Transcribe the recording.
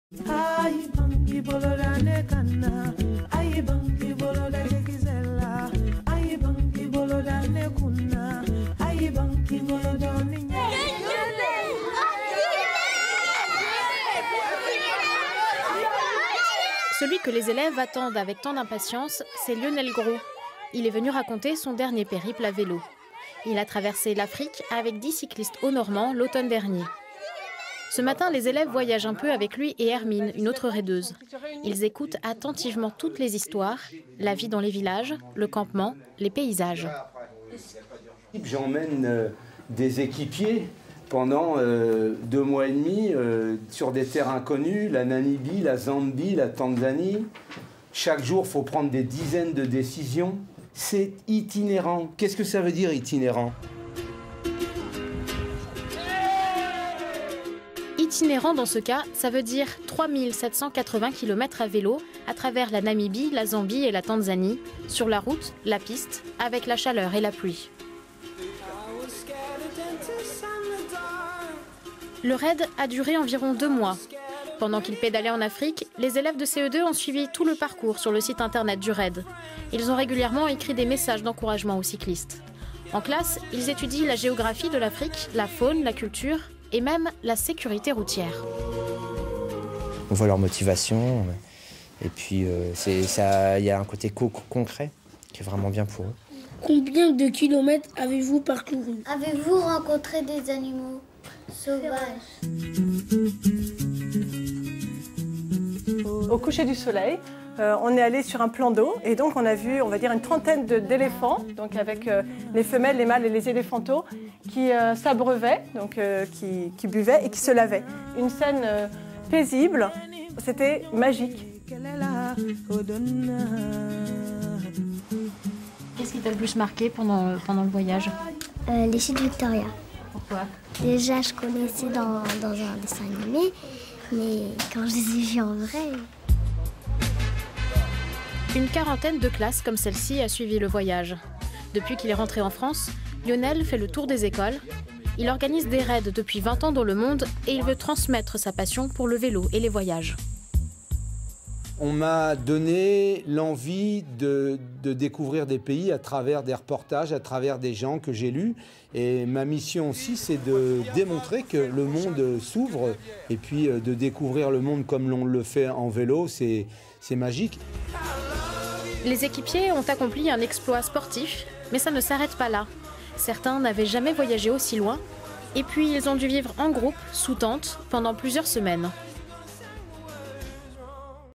Celui que les élèves attendent avec tant d'impatience, c'est Lionel Gros. Il est venu raconter son dernier périple à vélo. Il a traversé l'Afrique avec 10 cyclistes haut-normands l'automne dernier. Ce matin, les élèves voyagent un peu avec lui et Hermine, une autre raideuse. Ils écoutent attentivement toutes les histoires, la vie dans les villages, le campement, les paysages. J'emmène des équipiers pendant 2 mois et demi sur des terres inconnues, la Namibie, la Zambie, la Tanzanie. Chaque jour, il faut prendre des dizaines de décisions. C'est itinérant. Qu'est-ce que ça veut dire itinérant ? Itinérant dans ce cas, ça veut dire 3780 km à vélo à travers la Namibie, la Zambie et la Tanzanie, sur la route, la piste, avec la chaleur et la pluie. Le raid a duré environ 2 mois. Pendant qu'ils pédalaient en Afrique, les élèves de CE2 ont suivi tout le parcours sur le site internet du raid. Ils ont régulièrement écrit des messages d'encouragement aux cyclistes. En classe, ils étudient la géographie de l'Afrique, la faune, la culture et même la sécurité routière. On voit leur motivation et puis il y a un côté concret qui est vraiment bien pour eux. Combien de kilomètres avez-vous parcouru? Avez-vous rencontré des animaux sauvages? Au coucher du soleil, on est allé sur un plan d'eau et donc on a vu, on va dire, une trentaine d'éléphants, donc avec les femelles, les mâles et les éléphantaux qui s'abreuvaient, donc qui buvaient et qui se lavaient. Une scène paisible, c'était magique. Qu'est-ce qui t'a le plus marqué pendant le voyage? Les sites Victoria. Pourquoi? Déjà, je connaissais dans un dessin animé, mais quand je les ai vus en vrai... Une quarantaine de classes comme celle-ci a suivi le voyage. Depuis qu'il est rentré en France, Lionel fait le tour des écoles. Il organise des raids depuis 20 ans dans le monde et il veut transmettre sa passion pour le vélo et les voyages. On m'a donné l'envie de découvrir des pays à travers des reportages, à travers des gens que j'ai lus. Et ma mission aussi, c'est de démontrer que le monde s'ouvre. Et puis de découvrir le monde comme l'on le fait en vélo, c'est magique. Les équipiers ont accompli un exploit sportif, mais ça ne s'arrête pas là. Certains n'avaient jamais voyagé aussi loin. Et puis ils ont dû vivre en groupe, sous tente, pendant plusieurs semaines.